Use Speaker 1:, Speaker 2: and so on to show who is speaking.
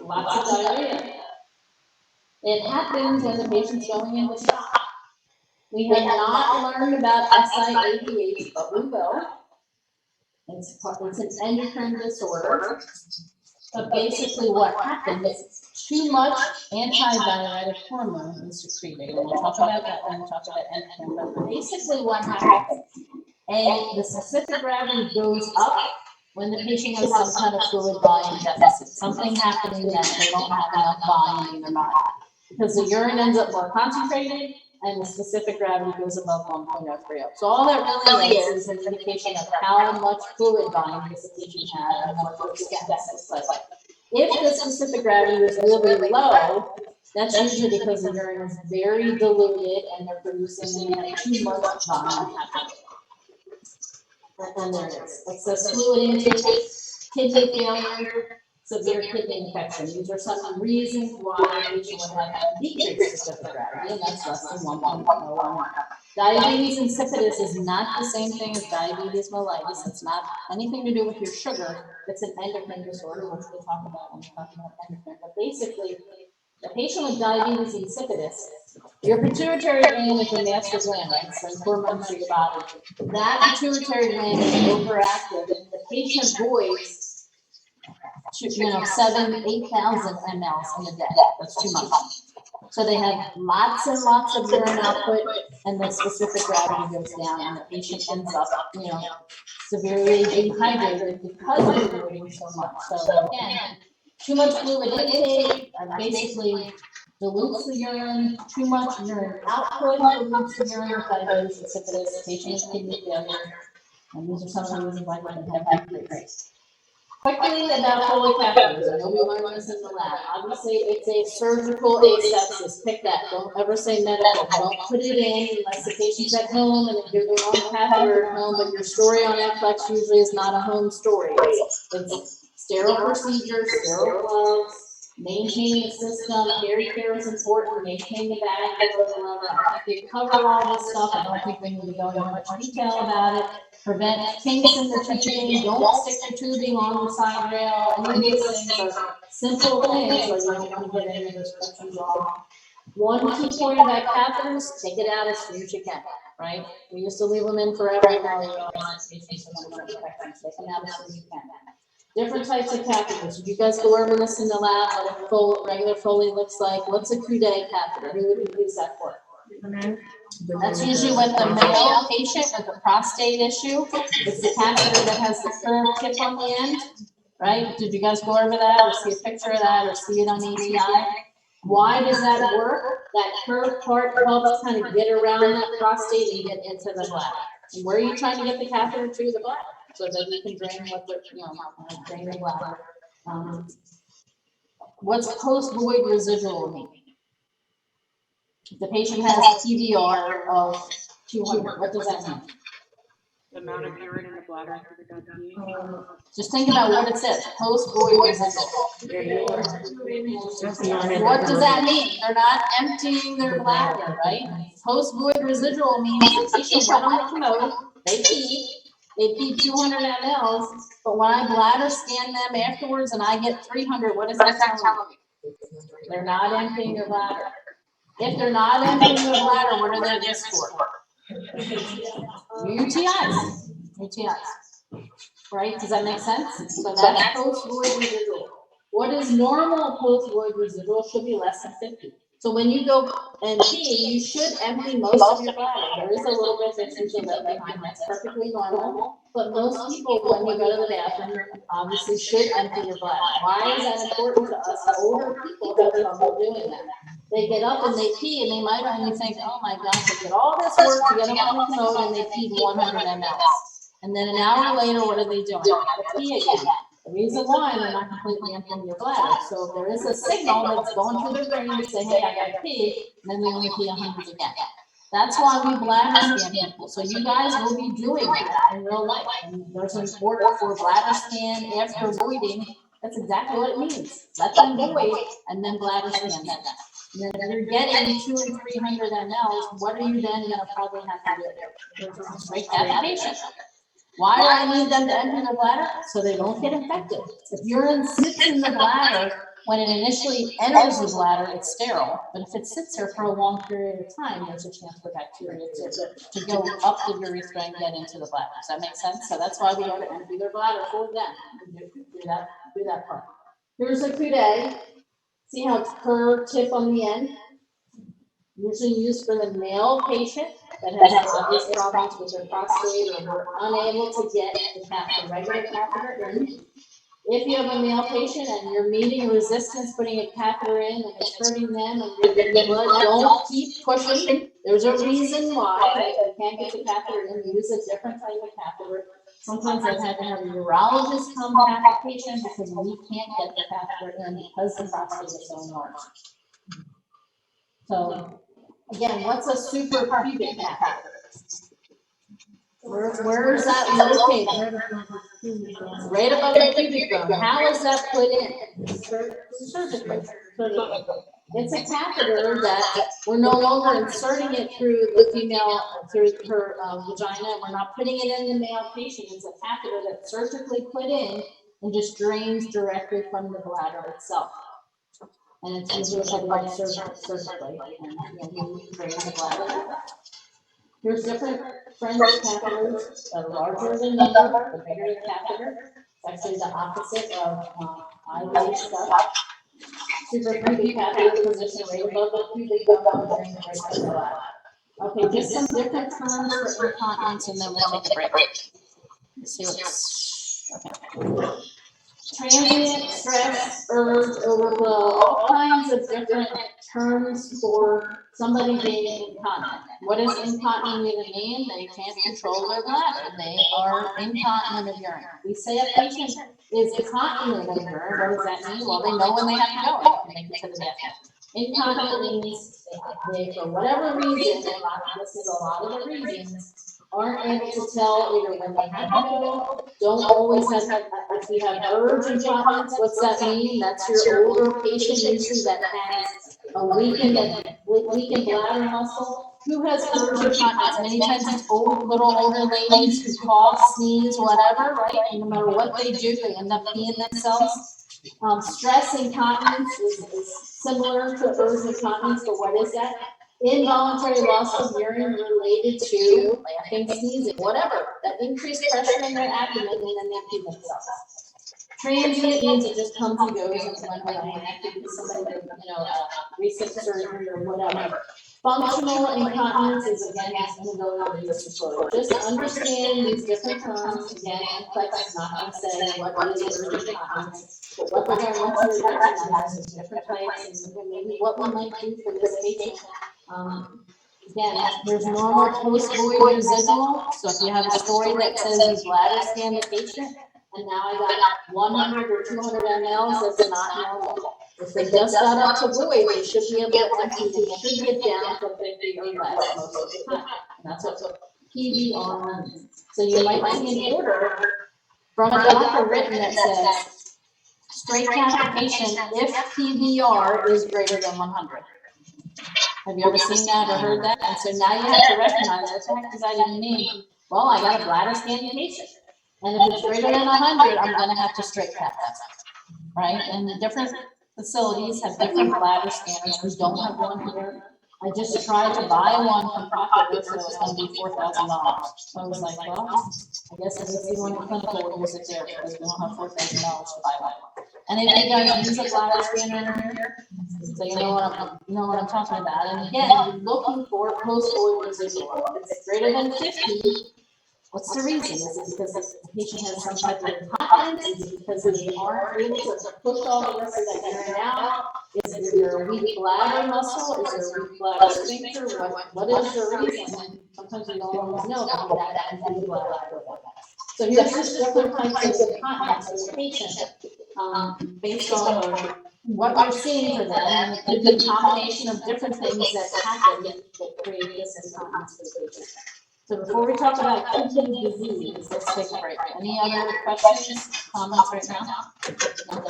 Speaker 1: lots of diarrhea. It happens when the patient's going into shock. We have not learned about SIADH, but we will. It's an endocrine disorder. But basically what happens, too much antidiuretic hormone is secreted. And we'll talk about that when we talk about endocrine. But basically what happens, the specific gravity goes up when the patient has some kind of fluid volume deficit. Something happening that they don't have enough volume in their body. Because the urine ends up more concentrated and the specific gravity goes above 1.030. So all that really is an indication of how much fluid volume this patient has and what their status is like. If the specific gravity is really low, that's usually because the urine is very diluted and they're producing too much volume happening. And there it is. It says fluid intake, kidney failure, severe kidney infection. These are some reasons why a patient would have decreased specific gravity, and that's less than 1.01. Diabetes insipidus is not the same thing as diabetes mellitus. It's not anything to do with your sugar. It's an endocrine disorder, which we'll talk about when we talk about endocrine. But basically, the patient with diabetes insipidus, your pituitary gland is the master gland, right? So it's hormones to your body. That pituitary gland is overactive, and the patient voids 7,000 to 8,000 mLs in a day. That's too much. So they have lots and lots of urine output, and the specific gravity goes down, and the patient ends up, severely dehydrated because they're voiding so much. So again, too much fluid intake basically dilutes the urine. Too much urine output dilutes the urine with diabetes insipidus, patient with kidney failure, and these are some of the reasons why we can have decrease. Quickly about Foley catheters. I know we learned this in the lab. Obviously, it's a surgical asepsis. Pick that. Don't ever say medical. Don't put it in unless the patient's at home and if you're their own catheter at home. But your story on NFLEX usually is not a home story. It's sterile procedure, sterile gloves, maintain the system. Hair care is important. Maintain the bag. I think we cover all this stuff. I don't think we need to go into much detail about it. Prevent kinks in the tubing. Don't stick the tubing on the side rail. Any of these things are simple things, so you don't want to get any of those questions wrong. One key point about catheters: take it out as soon as you can. Right? We used to leave them in forever. Now we realize patients are going to infect them. Take them out as soon as you can. Different types of catheters. Did you guys go over this in the lab? What a full regular Foley looks like? What's a Coudet catheter? Who would you use that for? That's usually with the male patient with a prostate issue. It's the catheter that has the curved tip on the end, right? Did you guys go over that or see a picture of that or see it on ETI? Why does that work? That curved part helps kind of get around that prostate and get into the bladder. And where are you trying to get the catheter to? The bladder, so that you can drain what the, drain the bladder. What's post-void residual mean? The patient has PVR of 200. What does that mean?
Speaker 2: The amount of urine in the bladder.
Speaker 1: Just think about what it says. Post-void residual. What does that mean? They're not emptying their bladder, right? Post-void residual means the patient went on the commode, they peed 200 mLs, but when I bladder scan them afterwards and I get 300, what does that tell me? They're not emptying their bladder. If they're not emptying their bladder, what are they just for? UTIs. Right? Does that make sense? So that's post-void residual. What is normal post-void residual should be less than 50. So when you go and pee, you should empty most of your bladder. There is a little bit that's usually left behind. That's perfectly normal. But most people, when you go to the bathroom, obviously should empty your bladder. Why is that important to us? Older people have trouble doing that. They get up and they pee, and they might only think, oh my gosh, I did all this work to get up on the commode, and they peed 100 mLs. And then an hour later, what are they doing? They gotta pee again. The reason why they're not completely emptying your bladder. So there is a signal that's going through their brain to say, hey, I gotta pee, and then they only pee 100 again. That's why we bladder scan people. So you guys will be doing that in real life. And there's an order for bladder scan after voiding. That's exactly what it means. Let them void and then bladder scan them. And then if you're getting 200 and 300 mLs, what are you then gonna probably have to do? Straight cavitation. Why do I need them to empty the bladder? So they don't get infected. If urine sits in the bladder when it initially enters the bladder, it's sterile, but if it sits there for a long period of time, there's a chance for bacteria to go up the urethra and get into the bladder. Does that make sense? So that's why we go to empty their bladder for them. Do that part. Here's a coude. See how it's curved tip on the end? Usually used for the male patient that has obvious problems with their prostate or were unable to get the regular catheter in. If you have a male patient and you're meeting resistance putting a catheter in and it's hurting them and you're getting blood, don't keep pushing. There's a reason why you can't get the catheter in. Use a different type of catheter. Sometimes I've had to have a urologist come to the patient because we can't get the catheter in because the prostate is so large. So again, what's a suprapubic catheter? Where is that located? Right above the pubic bone. How is that put in? Surgically. It's a catheter that we're no longer inserting it through the female, through her vagina. We're not putting it in the male patient. It's a catheter that's surgically put in and just drains directly from the bladder itself. And it's usually put like surgically, and we drain the bladder. There's different French catheters that are larger than number, the bigger the catheter. It's actually the opposite of IVA stuff. Suprapubic catheter position right above the pubic bone, drain right to the bladder. Okay, just some different terms for incontinence, and then we'll take a break. Let's see what's okay. Transient, stress, urge, overflow, all kinds of different terms for somebody being incontinent. What does incontinent even mean? They can't control their bladder. They are incontinent of urine. We say a patient is incontinent of urine. What does that mean? Well, they know when they have to go and make it to the bathroom. Incontinent means they, for whatever reason, and this is a lot of the reasons, aren't able to tell either when they have to go, don't always have, if you have urge incontinence, what's that mean? That's your older patient usually that has a weakened bladder muscle. Who has urge incontinence? Many times it's little older ladies who cough, sneeze, whatever, right? And no matter what they do, they end up peeing themselves. Stress incontinence is similar to urge incontinence, but what is that? Involuntary loss of urine related to laughing, sneezing, whatever. That increased pressure in their abdomen and then they pee themselves. Transient means it just comes and goes and when that could be somebody with, recent surgery or whatever. Functional incontinence is again just going to go over this before. Just understand these different terms. Again, NCLEX is not going to say what is urgent incontinence, but what they're going to want you to recognize is different types and maybe what we might do for this patient. Again, there's normal post-void residual. So if you have a story that says you bladder scan the patient, and now I got 100 or 200 mLs, that's not normal. If they just got up to void, they should be able to empty. They should get down to 50 or less most of the time. And that's what PVR means. So you might see an order from a doctor written that says straight catheterization if PVR is greater than 100. Have you ever seen that or heard that? And so now you have to recognize what the heck does that even mean? Well, I got a bladder scan patient. And if it's greater than 100, I'm going to have to straight cath that, right? And the different facilities have different bladder scanners. We don't have one here. I just tried to buy one from Popular, so it was going to be $4,000. So I was like, well, I guess if it's the one clinical, we'll use it there because we don't have $4,000 to buy one. And if you guys use a bladder scanner in here, so you know what I'm talking about. And again, you're looking for post-void residual. If it's greater than 50, what's the reason? Is it because the patient has some type of incontinence? Is it because they aren't able to push all the rest of that urine out? Is there a weak bladder muscle? Is there a weak bladder sphincter? What is the reason? Sometimes we don't always know that empty bladder. So here's just different types of incontinence for the patient based on what you're seeing for them. And it could be a combination of different things that happen that create this incontinence for the patient. So before we talk about kidney disease, let's take a break. Any other questions, comments right now? No?